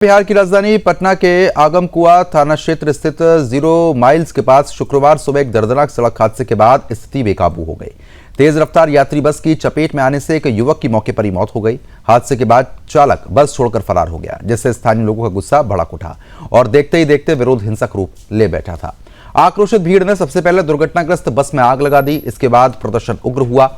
बिहार की राजधानी पटना के आगमकुआ थाना क्षेत्र स्थित 0 माइल्स के पास शुक्रवार सुबह एक दर्दनाक सड़क हादसे के बाद स्थिति बेकाबू हो गई। तेज रफ्तार यात्री बस की चपेट में आने से एक युवक की मौके पर ही मौत हो गई। हादसे के बाद चालक बस छोड़कर फरार हो गया, जिससे स्थानीय लोगों का गुस्सा भड़क उठा और देखते ही देखते विरोध हिंसक रूप ले बैठा था। आक्रोशित भीड़ ने सबसे पहले दुर्घटनाग्रस्त बस में आग लगा दी। इसके बाद प्रदर्शन उग्र हुआ।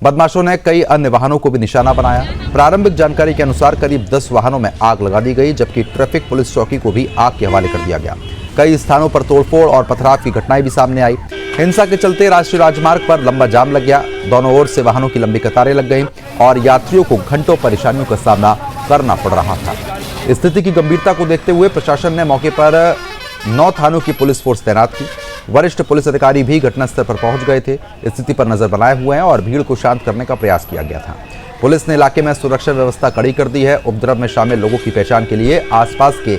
बदमाशों ने कई अन्य वाहनों को भी निशाना बनाया। प्रारंभिक जानकारी के अनुसार करीब 10 वाहनों में आग लगा दी गई, जबकि ट्रैफिक पुलिस चौकी को भी आग के हवाले कर दिया गया। कई स्थानों पर तोड़फोड़ और पथराव की घटनाएं भी सामने आई। हिंसा के चलते राष्ट्रीय राजमार्ग पर लंबा जाम लग गया। दोनों ओर से वाहनों की लंबी कतारें लग गईं और यात्रियों को घंटों परेशानियों का सामना करना पड़ रहा था। स्थिति की गंभीरता को देखते हुए प्रशासन ने मौके पर 9 थानों की पुलिस फोर्स तैनात की। वरिष्ठ पुलिस अधिकारी भी घटनास्थल पर पहुंच गए थे। स्थिति पर नजर बनाए हुए हैं और भीड़ को शांत करने का प्रयास किया गया था। पुलिस ने इलाके में सुरक्षा व्यवस्था कड़ी कर दी है। उपद्रव में शामिल लोगों की पहचान के लिए आसपास के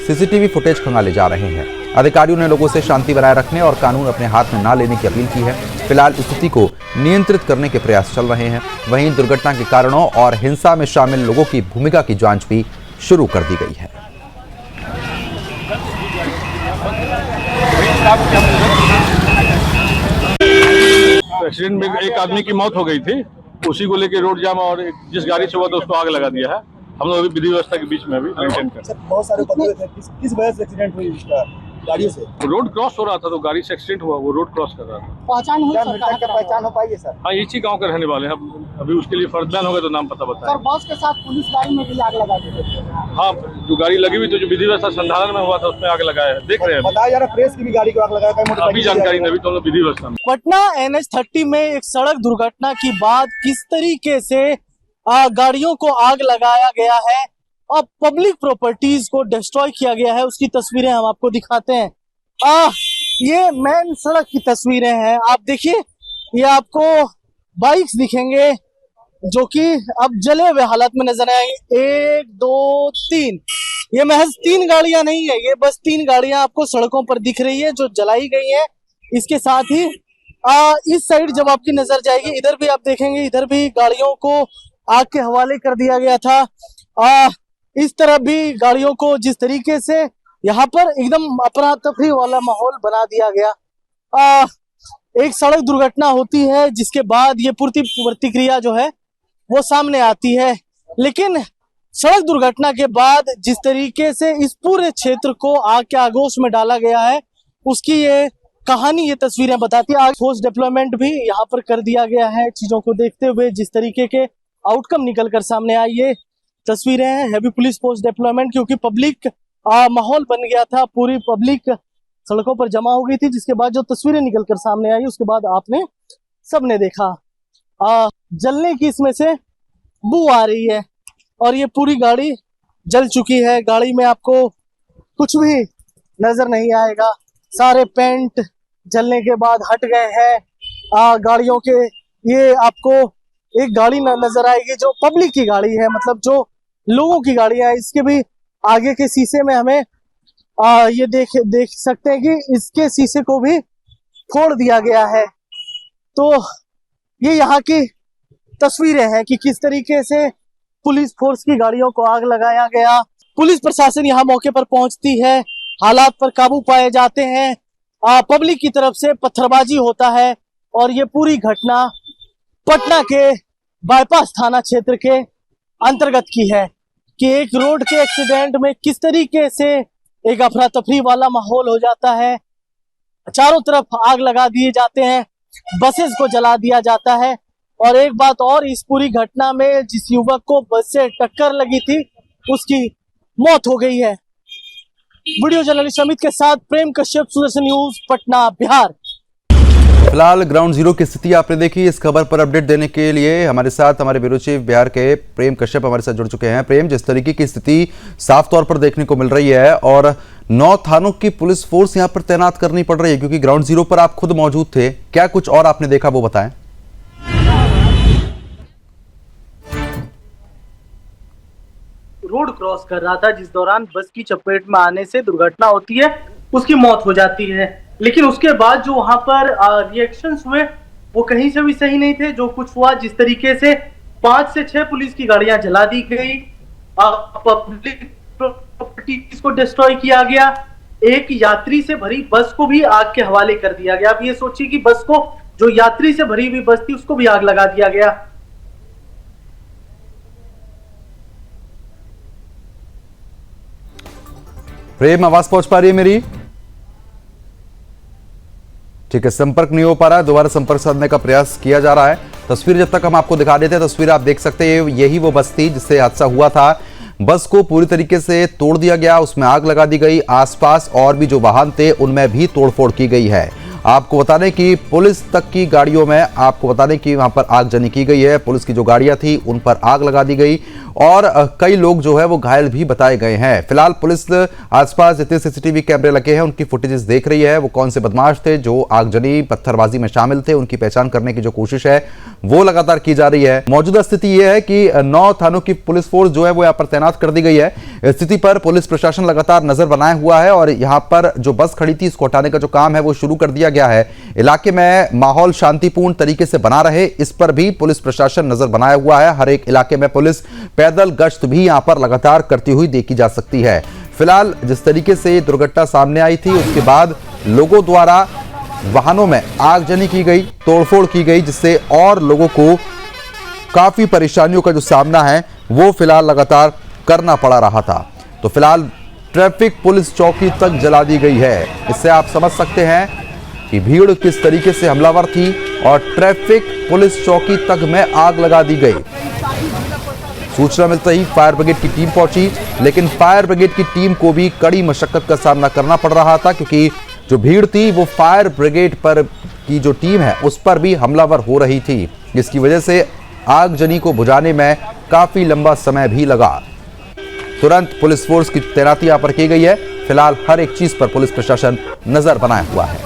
सीसीटीवी फुटेज खंगाले जा रहे हैं। अधिकारियों ने लोगों से शांति बनाए रखने और कानून अपने हाथ में न लेने की अपील की है। फिलहाल स्थिति को नियंत्रित करने के प्रयास चल रहे हैं। वहीं दुर्घटना के कारणों और हिंसा में शामिल लोगों की भूमिका की जांच भी शुरू कर दी गई है। एक्सीडेंट में एक आदमी की मौत हो गई थी, उसी को लेकर रोड जाम और जिस गाड़ी से हुआ था उसको आग लगा दिया है। हम लोग अभी विधि व्यवस्था के बीच में अभी मेंटेन कर रहे हैं। बहुत सारे बंदे थे, किस वजह से एक्सीडेंट हुई इसका? गाड़ी से रोड क्रॉस हो रहा था तो गाड़ी से एक्सीडेंट हुआ, वो रोड क्रॉस कर रहा था। पहचान हुई, मृतक का पहचान हो पाई है सर? हाँ, इसी गांव के रहने वाले हैं। अभी उसके लिए फर्दर होगा तो नाम पता बताएं। सर बस के साथ पुलिस गाड़ी में भी आग लगा दी थी। हाँ, जो गाड़ी लगी हुई थी, जो विधि व्यवस्था संधारण में हुआ था उसमें आग लगाया है। देख रहे हैं बताया जा रहा प्रेस की भी गाड़ी को आग लगाया। अभी जानकारी नहीं, अभी तो हम लोग विधि व्यवस्था में। पटना NH30 में एक सड़क दुर्घटना के बाद किस तरीके से गाड़ियों को आग लगाया गया है और पब्लिक प्रॉपर्टीज को डिस्ट्रॉय किया गया है, उसकी तस्वीरें हम आपको दिखाते हैं। ये मेन सड़क की तस्वीरें हैं। आप देखिए, ये आपको बाइक्स दिखेंगे जो कि अब जले हुए हालत में नजर आएंगे। 1 2 3, ये महज 3 गाड़ियां नहीं है, ये बस 3 गाड़ियां आपको सड़कों पर दिख रही है जो जलाई गई है। इसके साथ ही इस साइड जब आपकी नजर जाएगी, इधर भी आप देखेंगे, इधर भी गाड़ियों को आग के हवाले कर दिया गया था। इस तरह भी गाड़ियों को जिस तरीके से यहाँ पर एकदम अफरा तफरी वाला माहौल बना दिया गया। एक सड़क दुर्घटना होती है जिसके बाद ये पूरी प्रतिक्रिया जो है वो सामने आती है, लेकिन सड़क दुर्घटना के बाद जिस तरीके से इस पूरे क्षेत्र को आग के आगोश में डाला गया है, उसकी ये कहानी, ये तस्वीरें बताती है। फोर्स डिप्लॉयमेंट भी यहाँ पर कर दिया गया है। चीजों को देखते हुए जिस तरीके के आउटकम निकल कर सामने आई, ये तस्वीरें हैं हैवी पुलिस फोर्स डिप्लॉयमेंट, क्योंकि पब्लिक माहौल बन गया था, पूरी पब्लिक सड़कों पर जमा हो गई थी। जिसके बाद जो तस्वीरें निकल कर सामने आई, उसके बाद आपने सबने देखा जलने की इसमें से बू आ रही है और ये पूरी गाड़ी जल चुकी है। गाड़ी में आपको कुछ भी नजर नहीं आएगा, सारे पेंट जलने के बाद हट गए हैं गाड़ियों के। ये आपको एक गाड़ी नजर आएगी जो पब्लिक की गाड़ी है, मतलब जो लोगों की गाड़ी है। इसके भी आगे के शीशे में हमें ये देख सकते हैं कि इसके शीशे को भी फोड़ दिया गया है। तो ये यहाँ की तस्वीरें हैं कि किस तरीके से पुलिस फोर्स की गाड़ियों को आग लगाया गया। पुलिस प्रशासन यहाँ मौके पर पहुंचती है, हालात पर काबू पाए जाते हैं। पब्लिक की तरफ से पत्थरबाजी होता है और ये पूरी घटना पटना के बाईपास थाना क्षेत्र के अंतर्गत की है कि एक रोड के एक्सीडेंट में किस तरीके से एक अफरा तफरी वाला माहौल हो जाता है। चारों तरफ आग लगा दिए जाते हैं, बसेस को जला दिया जाता है। और एक बात और, इस पूरी घटना में जिस युवक को बस से टक्कर लगी थी उसकी मौत हो गई है। वीडियो जर्नलिस्ट अमित के साथ प्रेम कश्यप, सुदर्शन न्यूज, पटना, बिहार। फिलहाल ग्राउंड जीरो की स्थिति आपने देखी। इस खबर पर अपडेट देने के लिए हमारे साथ हमारे ब्यूरो चीफ बिहार के प्रेम कश्यप हमारे साथ जुड़ चुके हैं। प्रेम, जिस तरीके की स्थिति साफ तौर पर देखने को मिल रही है और 9 थानों की पुलिस फोर्स यहां पर तैनात करनी पड़ रही है, क्योंकि ग्राउंड जीरो पर आप खुद मौजूद थे, क्या कुछ और आपने देखा वो बताएं। रोड क्रॉस कर रहा था जिस दौरान बस की चपेट में आने से दुर्घटना होती है, उसकी मौत हो जाती है। लेकिन उसके बाद जो वहां पर रिएक्शंस हुए वो कहीं से भी सही नहीं थे। जो कुछ हुआ, जिस तरीके से 5 से 6 पुलिस की गाड़ियां जला दी गई, पब्लिक को डिस्ट्रॉय किया गया, एक यात्री से भरी बस को भी आग के हवाले कर दिया गया। आप ये सोचिए कि बस को, जो यात्री से भरी हुई बस थी, उसको भी आग लगा दिया गया। प्रेम, आवाज पहुंच पा रही है मेरी? ठीक है, संपर्क नहीं हो पा रहा है, दोबारा संपर्क साधने का प्रयास किया जा रहा है। तस्वीर जब तक हम आपको दिखा देते हैं, तस्वीर आप देख सकते हैं, यही वो बस थी जिससे हादसा हुआ था। बस को पूरी तरीके से तोड़ दिया गया, उसमें आग लगा दी गई। आसपास और भी जो वाहन थे उनमें भी तोड़फोड़ की गई है। आपको बता दें कि पुलिस तक की गाड़ियों में, आपको बता दें कि वहां पर आगजनी की गई है। पुलिस की जो गाड़ियां थी उन पर आग लगा दी गई और कई लोग जो है वो घायल भी बताए गए हैं। फिलहाल पुलिस आसपास जितने सीसीटीवी कैमरे लगे हैं उनकी फुटेजेस देख रही है। वो कौन से बदमाश थे जो आगजनी पत्थरबाजी में शामिल थे, उनकी पहचान करने की जो कोशिश है वो लगातार की जा रही है। मौजूदा स्थिति यह है कि 9 थानों की पुलिस फोर्स जो है वो यहाँ पर तैनात कर दी गई है। स्थिति पर पुलिस प्रशासन लगातार नजर बनाए हुआ है और यहाँ पर जो बस खड़ी थी इसको हटाने का जो काम है वो शुरू कर दिया गया है। इलाके में माहौल शांतिपूर्ण तरीके से बना रहे, इस पर भी पुलिस प्रशासन नजर बनाया हुआ है। हर एक इलाके में पुलिस पैदल गश्त भी यहां पर लगातार करती हुई देखी जा सकती है। फिलहाल जिस तरीके से दुर्घटना सामने आई थी उसके बाद लोगों द्वारा वाहनों में आगजनी की गई, तोड़फोड़ की गई, जिससे और लोगों को काफी परेशानियों का जो सामना है वो फिलहाल लगातार करना पड़ा रहा था। तो फिलहाल ट्रैफिक पुलिस चौकी तक जला दी गई है। इससे आप समझ सकते हैं कि भीड़ किस तरीके से हमलावर थी और ट्रैफिक पुलिस चौकी तक में आग लगा दी गई। सूचना मिलते ही फायर ब्रिगेड की टीम पहुंची, लेकिन फायर ब्रिगेड की टीम को भी कड़ी मशक्कत का सामना करना पड़ रहा था, क्योंकि जो भीड़ थी वो फायर ब्रिगेड पर की जो टीम है उस पर भी हमलावर हो रही थी, जिसकी वजह से आगजनी को बुझाने में काफी लंबा समय भी लगा। तुरंत पुलिस फोर्स की तैनाती यहां पर की गई है। फिलहाल हर एक चीज पर पुलिस प्रशासन नजर बनाए हुआ है।